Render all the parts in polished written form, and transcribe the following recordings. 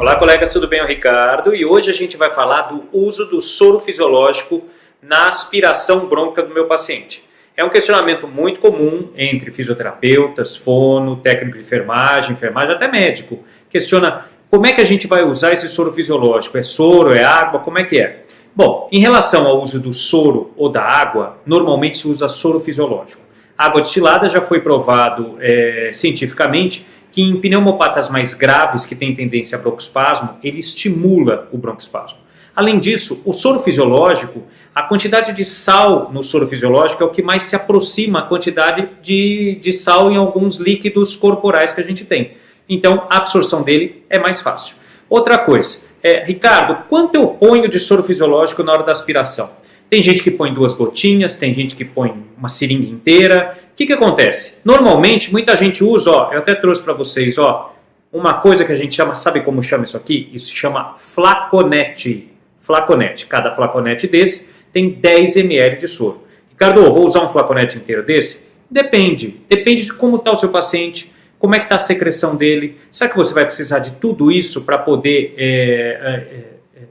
Olá, colegas, tudo bem? Eu sou o Ricardo e hoje a gente vai falar do uso do soro fisiológico na aspiração brônquica do meu paciente. É um questionamento muito comum entre fisioterapeutas, fono, técnico de enfermagem, até médico. Questiona como é que a gente vai usar esse soro fisiológico? É soro, é água, como é que é? Bom, em relação ao uso do soro ou da água, normalmente se usa soro fisiológico. A água destilada já foi provado cientificamente que em pneumopatas mais graves, que têm tendência a broncoespasmo, ele estimula o broncoespasmo. Além disso, o soro fisiológico, a quantidade de sal no soro fisiológico é o que mais se aproxima à quantidade de sal em alguns líquidos corporais que a gente tem. Então, a absorção dele é mais fácil. Outra coisa, Ricardo, quanto eu ponho de soro fisiológico na hora da aspiração? Tem gente que põe 2 gotinhas, tem gente que põe uma seringa inteira. O que acontece? Normalmente, muita gente usa, eu até trouxe para vocês, uma coisa que a gente chama, sabe como chama isso aqui? Isso se chama flaconete. Flaconete. Cada flaconete desse tem 10 ml de soro. Ricardo, vou usar um flaconete inteiro desse? Depende. Depende de como está o seu paciente, como é que está a secreção dele. Será que você vai precisar de tudo isso para poder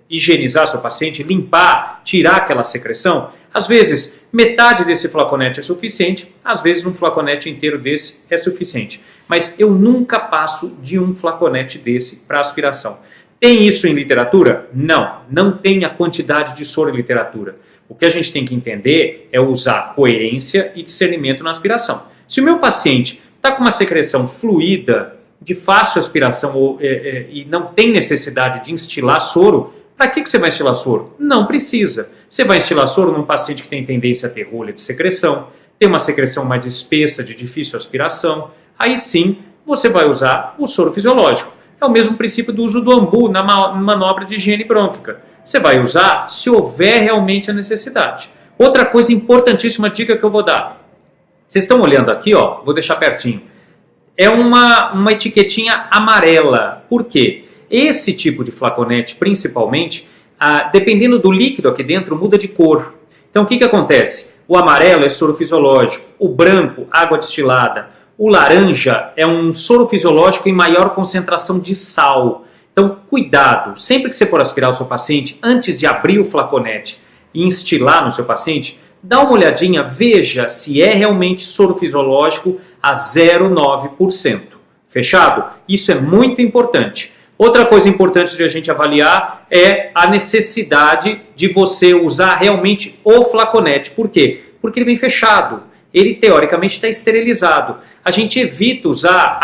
higienizar seu paciente, limpar, tirar aquela secreção? Às vezes, metade desse flaconete é suficiente, às vezes um flaconete inteiro desse é suficiente. Mas eu nunca passo de um flaconete desse para aspiração. Tem isso em literatura? Não, não tem a quantidade de soro em literatura. O que a gente tem que entender é usar coerência e discernimento na aspiração. Se o meu paciente está com uma secreção fluida, de fácil aspiração e não tem necessidade de instilar soro, para que você vai instilar soro? Não precisa. Você vai instilar soro num paciente que tem tendência a ter rolha de secreção, tem uma secreção mais espessa, de difícil aspiração, aí sim você vai usar o soro fisiológico. É o mesmo princípio do uso do ambu na manobra de higiene brônquica. Você vai usar se houver realmente a necessidade. Outra coisa importantíssima, dica que eu vou dar. Vocês estão olhando aqui, vou deixar pertinho. É uma etiquetinha amarela. Por quê? Esse tipo de flaconete, principalmente, dependendo do líquido aqui dentro, muda de cor. Então, o que acontece? O amarelo é soro fisiológico, o branco, água destilada, o laranja é um soro fisiológico em maior concentração de sal. Então, cuidado, sempre que você for aspirar o seu paciente, antes de abrir o flaconete e instilar no seu paciente, dá uma olhadinha, veja se é realmente soro fisiológico a 0,9%. Fechado? Isso é muito importante. Outra coisa importante de a gente avaliar é a necessidade de você usar realmente o flaconete. Por quê? Porque ele vem fechado. Ele teoricamente está esterilizado. A gente evita usar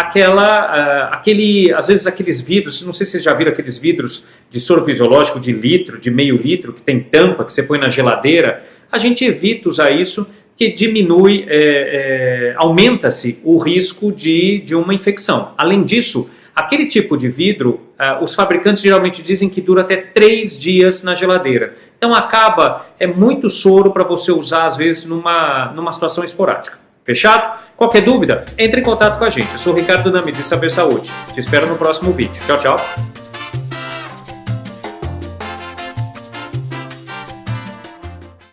às vezes aqueles vidros, não sei se vocês já viram aqueles vidros de soro fisiológico de litro, de meio litro, que tem tampa, que você põe na geladeira. A gente evita usar isso, que diminui, aumenta-se o risco de uma infecção. Além disso, aquele tipo de vidro, os fabricantes geralmente dizem que dura até 3 dias na geladeira. Então é muito soro para você usar às vezes numa situação esporádica. Fechado? Qualquer dúvida, entre em contato com a gente. Eu sou o Ricardo da Medicina Saber Saúde. Te espero no próximo vídeo. Tchau, tchau.